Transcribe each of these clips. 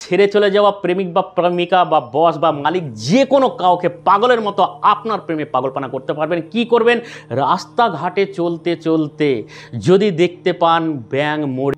ছেড়ে চলে যাওয়া প্রেমিক বা প্রেমিকা বা বস বা মালিক যে কোনো কাউকে পাগলের মতো আপনার প্রেমে পাগলপানা করতে পারবেন। কি করবেন? রাস্তাঘাটে চলতে চলতে যদি দেখতে পান ব্যাঙ মোড়ে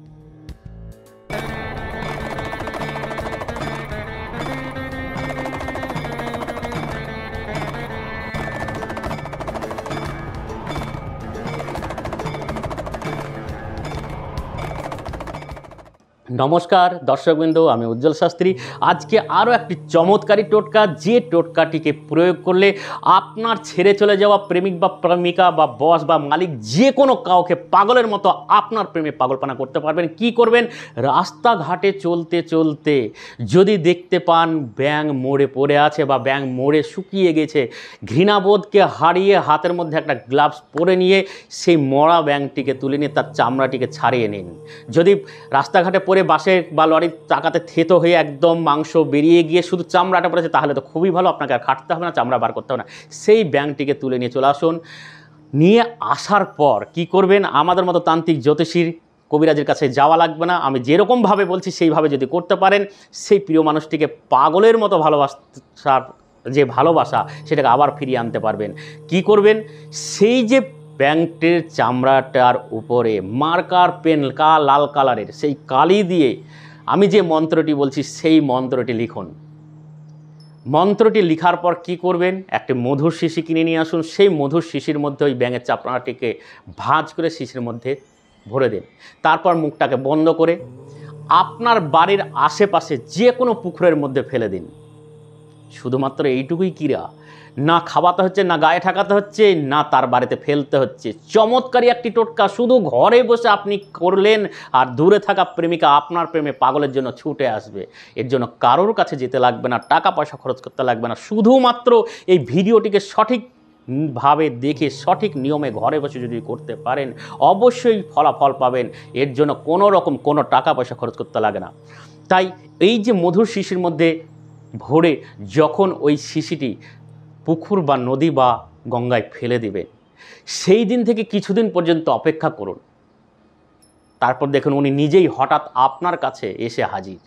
নমস্কার দর্শকবৃন্দ, আমি উজ্জ্বল শাস্ত্রী। আজকে আরও একটি চমৎকারী টোটকা, যে টোটকাটিকে প্রয়োগ করলে আপনার ছেড়ে চলে যাওয়া প্রেমিক বা প্রেমিকা বা বস বা মালিক যে কোনো কাউকে পাগলের মতো আপনার প্রেমে পাগলপানা করতে পারবেন। কি করবেন? রাস্তাঘাটে চলতে চলতে যদি দেখতে পান ব্যাঙ মরে পড়ে আছে বা ব্যাঙ মরে শুকিয়ে গেছে, ঘৃণাবোধকে হারিয়ে হাতের মধ্যে একটা গ্লাভস পরে নিয়ে সেই মরা ব্যাঙটিকে তুলে নিয়ে তার চামড়াটিকে ছাড়িয়ে নিন। যদি রাস্তাঘাটে পরে বাসে বা লরির চাকাতে থেতো হয়ে একদম মাংস বেরিয়ে গিয়ে শুধু চামড়াটা পড়েছে, তাহলে তো খুবই ভালো, আপনাকে আর খাটতে হবে না, চামড়া বার করতে হবে না। সেই ব্যাঙটিকে তুলে নিয়ে চলে আসুন। নিয়ে আসার পর কি করবেন? আমাদের মতো তান্ত্রিক জ্যোতিষীর কবিরাজের কাছে যাওয়া লাগবে না। আমি যেরকমভাবে বলছি সেইভাবে যদি করতে পারেন, সেই প্রিয় মানুষটিকে পাগলের মতো ভালোবাসার যে ভালোবাসা সেটাকে আবার ফিরিয়ে আনতে পারবেন। কি করবেন? সেই যে ব্যাঙটির চামড়াটার উপরে মার্কার পেন লাল কালারের সেই কালি দিয়ে আমি যে মন্ত্রটি বলছি সেই মন্ত্রটি লিখুন। মন্ত্রটি লিখার পর কি করবেন? একটি মধুর শিশি কিনে নিয়ে আসুন। সেই মধুর শিশির মধ্যে ওই ব্যাঙের চামড়াটিকে ভাঁজ করে শিশির মধ্যে ভরে দিন। তারপর মুখটাকে বন্ধ করে আপনার বাড়ির আশেপাশে যে কোনো পুকুরের মধ্যে ফেলে দিন। শুধুমাত্র এইটুকুই ক্রিয়া, না খাওয়াতে হচ্ছে, না গায়ে ঠাকাতে হচ্ছে, না তার বাড়িতে ফেলতে হচ্ছে। চমৎকারী একটি টোটকা, শুধু ঘরে বসে আপনি করলেন আর দূরে থাকা প্রেমিকা আপনার প্রেমে পাগলের জন্য ছুটে আসবে। এর জন্য কারোর কাছে যেতে লাগবে না, টাকা পয়সা খরচ করতে লাগবে না। শুধুমাত্র এই ভিডিওটিকে সঠিকভাবে দেখে সঠিক নিয়মে ঘরে বসে যদি করতে পারেন, অবশ্যই ফলাফল পাবেন। এর জন্য কোনো টাকা পয়সা খরচ করতে লাগে না। তাই এই যে মধুর শিশির মধ্যে ভরে যখন ওই শিশিটি পুকুর বা নদী বা গঙ্গায় ফেলে দিবেন, সেই দিন থেকে কিছুদিন পর্যন্ত অপেক্ষা করুন। তারপর দেখুন উনি নিজেই হঠাৎ আপনার কাছে এসে হাজির।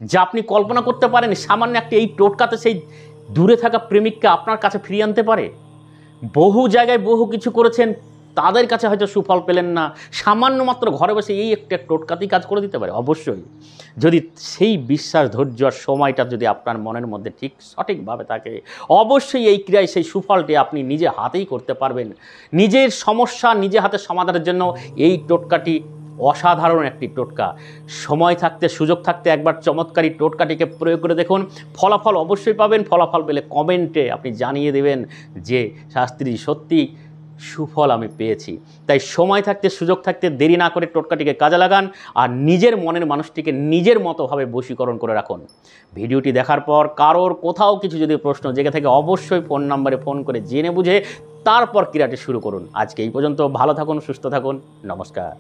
যা আপনি কল্পনা করতে পারেন, সামান্য একটা এই টোটকাতে সেই দূরে থাকা প্রেমিককে আপনার কাছে ফিরিয়ে আনতে পারে। বহু জায়গায় বহু কিছু করেছেন, তাদের কাছে হয়তো সুফল পেলেন না, সামান্য মাত্র ঘরে বসে এই একটা টোটকাতেই কাজ করে দিতে পারে। অবশ্যই যদি সেই বিশ্বাস, ধৈর্য আর সময়টা যদি আপনার মনের মধ্যে ঠিক সঠিকভাবে থাকে, অবশ্যই এই ক্রিয়ায় সেই সুফলটি আপনি নিজে হাতেই করতে পারবেন। নিজের সমস্যা নিজে হাতে সমাধানের জন্য এই টোটকাটি অসাধারণ একটি টোটকা। সময় থাকতে, সুযোগ থাকতে একবার চমৎকারী টোটকাটিকে প্রয়োগ করে দেখুন, ফলাফল অবশ্যই পাবেন। ফলাফল পেলে কমেন্টে আপনি জানিয়ে দেবেন যে শাস্ত্রী সত্যি সুফল আমি পেয়েছি। তাই সময় থাকতে, সুযোগ থাকতে দেরি না করে টোটকাটিকে কাজে লাগান আর নিজের মনের মানুষটিকে নিজের মতোভাবে বশীকরণ করে রাখুন। ভিডিওটি দেখার পর কারোর কোথাও কিছু যদি প্রশ্ন জেগে থাকে, অবশ্যই ফোন নাম্বারে ফোন করে জেনে বুঝে তারপর ক্রিয়াটি শুরু করুন। আজকে এই পর্যন্ত। ভালো থাকুন, সুস্থ থাকুন, নমস্কার।